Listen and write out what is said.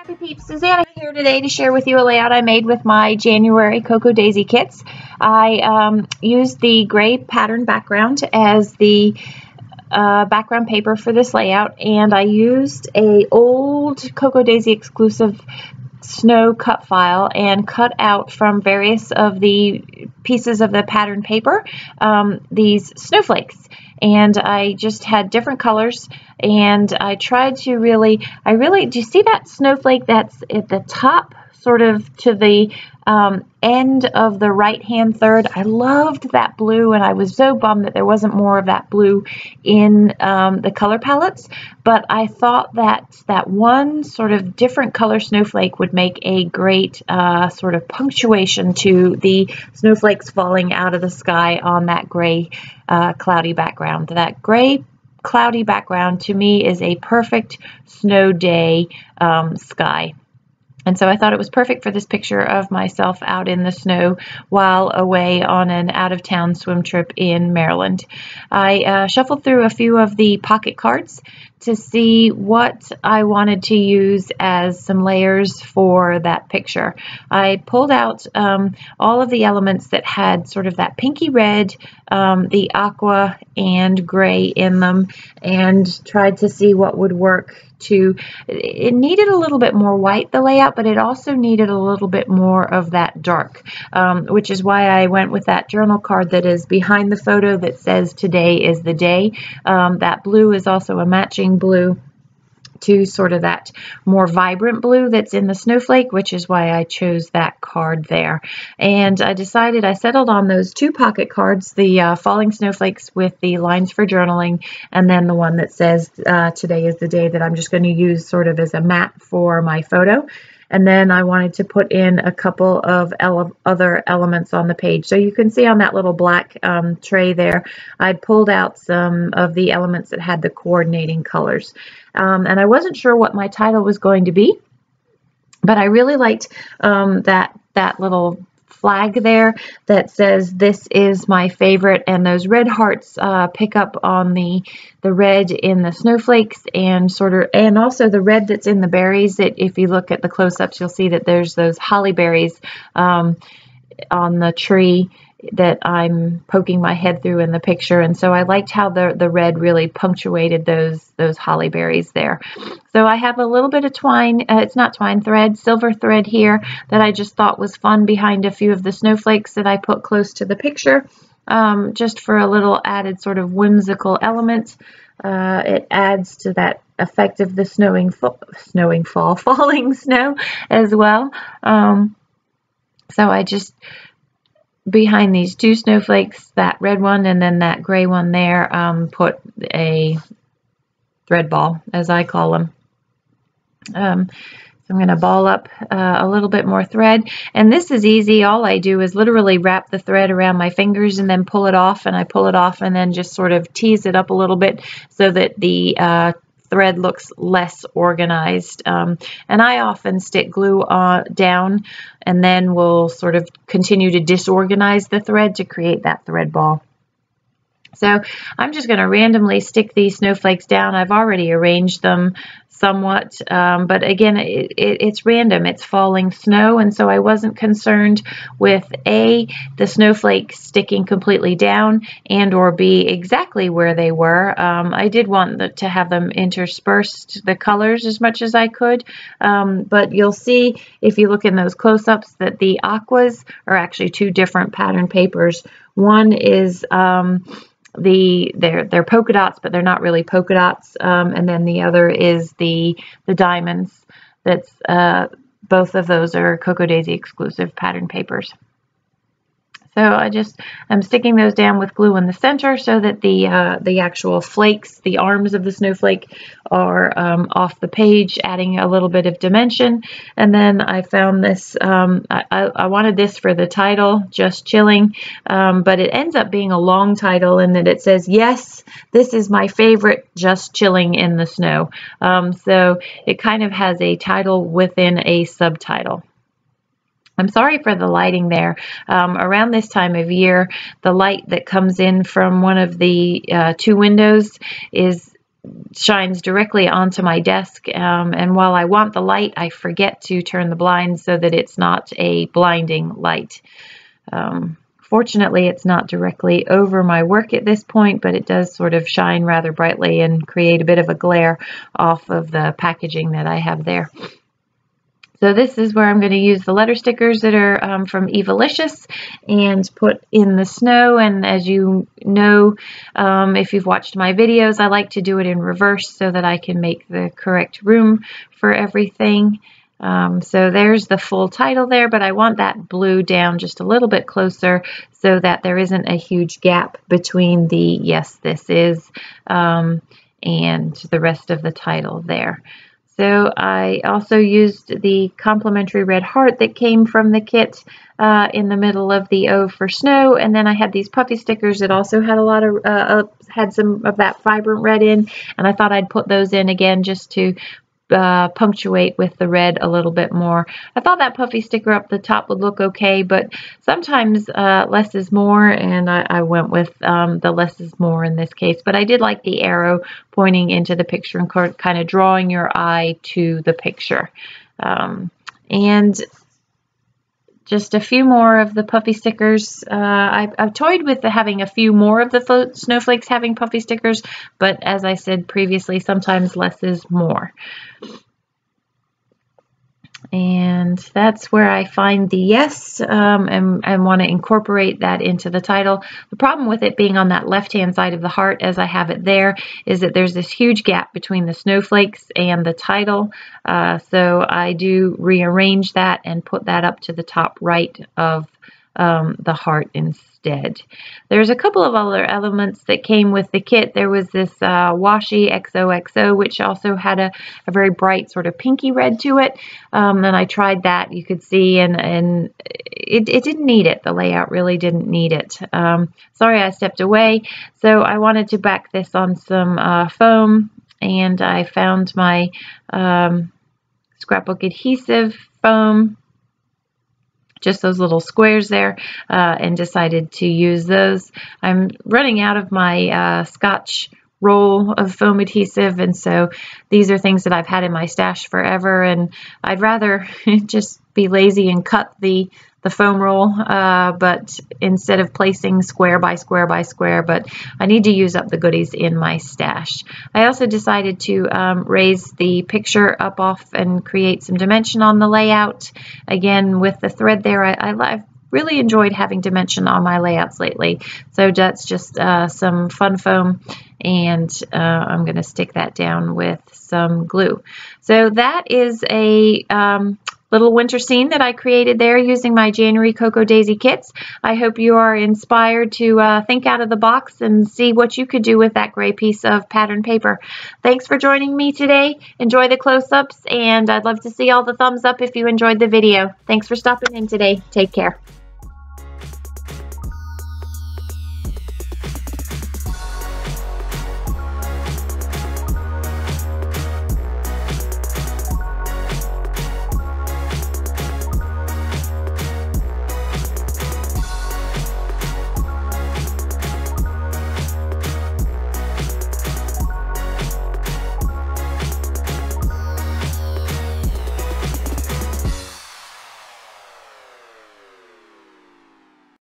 Happy Peeps, Suzanna here today to share with you a layout I made with my January Cocoa Daisy kits. I used the gray pattern background as the background paper for this layout, and I used a old Cocoa Daisy exclusive snow cut file and cut out from various of the pieces of the pattern paper these snowflakes, and I just had different colors, and I tried to do you see that snowflake that's at the top, sort of to the end of the right hand third? I loved that blue, and I was so bummed that there wasn't more of that blue in the color palettes, but I thought that one sort of different color snowflake would make a great sort of punctuation to the snowflakes falling out of the sky on that gray cloudy background. That gray cloudy background to me is a perfect snow day sky. And so I thought it was perfect for this picture of myself out in the snow while away on an out-of-town swim trip in Maryland. I shuffled through a few of the pocket cards to see what I wanted to use as some layers for that picture. I pulled out all of the elements that had sort of that pinky red, the aqua and gray in them, and tried to see what would work. It needed a little bit more white, the layout, but it also needed a little bit more of that dark, which is why I went with that journal card that is behind the photo that says "Today is the day." That blue is also a matching blue to sort of that more vibrant blue that's in the snowflake, which is why I chose that card there. And I settled on those two pocket cards, the falling snowflakes with the lines for journaling, and then the one that says "Today is the day," that I'm just going to use sort of as a mat for my photo. And then I wanted to put in a couple of other elements on the page. So you can see on that little black tray there, I pulled out some of the elements that had the coordinating colors. And I wasn't sure what my title was going to be, but I really liked that little flag there that says "This is my favorite," and those red hearts pick up on the red in the snowflakes, and also the red that's in the berries. That if you look at the close-ups, you'll see that there's those holly berries on the tree that I'm poking my head through in the picture, and so I liked how the red really punctuated those holly berries there. So I have a little bit of twine, it's not twine, thread, silver thread here that I just thought was fun behind a few of the snowflakes that I put close to the picture, just for a little added sort of whimsical element. It adds to that effect of the falling snow as well. So I just, behind these two snowflakes, that red one and then that gray one there, put a thread ball, as I call them. So I'm going to ball up a little bit more thread, and this is easy. All I do is literally wrap the thread around my fingers and then pull it off, and I pull it off and then just sort of tease it up a little bit so that the thread looks less organized. And I often stick glue down and then we'll sort of continue to disorganize the thread to create that thread ball. So I'm just going to randomly stick these snowflakes down. I've already arranged them somewhat, but again, it's random. It's falling snow, and so I wasn't concerned with A, the snowflakes sticking completely down, and or B, exactly where they were. I did want to have them interspersed, the colors, as much as I could, but you'll see if you look in those close-ups that the aquas are actually two different pattern papers. One is they're polka dots, but they're not really polka dots, and then the other is the diamonds. That's both of those are Cocoa Daisy exclusive pattern papers. So I'm sticking those down with glue in the center so that the actual flakes, the arms of the snowflake, are off the page, adding a little bit of dimension. And then I found this, I wanted this for the title, Just Chilling, but it ends up being a long title in that it says, "Yes, this is my favorite, just chilling in the snow." So it kind of has a title within a subtitle. I'm sorry for the lighting there. Around this time of year, the light that comes in from one of the two windows is shines directly onto my desk, and while I want the light, I forget to turn the blinds so that it's not a blinding light. Fortunately, it's not directly over my work at this point, but it does sort of shine rather brightly and create a bit of a glare off of the packaging that I have there. So this is where I'm going to use the letter stickers that are from Evalicious and put in the snow. And as you know, if you've watched my videos, I like to do it in reverse so that I can make the correct room for everything. So there's the full title there, but I want that blue down just a little bit closer so that there isn't a huge gap between the yes, this is, and the rest of the title there. So I also used the complimentary red heart that came from the kit in the middle of the O for snow, and then I had these puffy stickers that also had a lot of had some of that vibrant red in, and I thought I'd put those in again just to punctuate with the red a little bit more. I thought that puffy sticker up the top would look okay, but sometimes less is more, and I went with the less is more in this case. But I did like the arrow pointing into the picture and kind of drawing your eye to the picture. And just a few more of the puffy stickers. I've toyed with having a few more of the snowflakes having puffy stickers, but as I said previously, sometimes less is more. And that's where I find the yes and want to incorporate that into the title. The problem with it being on that left-hand side of the heart, as I have it there, is that there's this huge gap between the snowflakes and the title. So I do rearrange that and put that up to the top right of the heart instead. There's a couple of other elements that came with the kit. There was this washi XOXO, which also had a very bright sort of pinky red to it. And I tried that, you could see, and it didn't need it. The layout really didn't need it. Sorry, I stepped away. So I wanted to back this on some foam, and I found my scrapbook adhesive foam, just those little squares there, and decided to use those. I'm running out of my Scotch roll of foam adhesive, and so these are things that I've had in my stash forever, and I'd rather just be lazy and cut the foam roll, but instead of placing square by square by square, but I need to use up the goodies in my stash. I also decided to raise the picture up off and create some dimension on the layout. Again, with the thread there, I've really enjoyed having dimension on my layouts lately. So that's just some fun foam, and I'm going to stick that down with some glue. So that is a little winter scene that I created there using my January Cocoa Daisy kits. I hope you are inspired to think out of the box and see what you could do with that gray piece of pattern paper. Thanks for joining me today. Enjoy the close-ups, and I'd love to see all the thumbs up if you enjoyed the video. Thanks for stopping in today. Take care.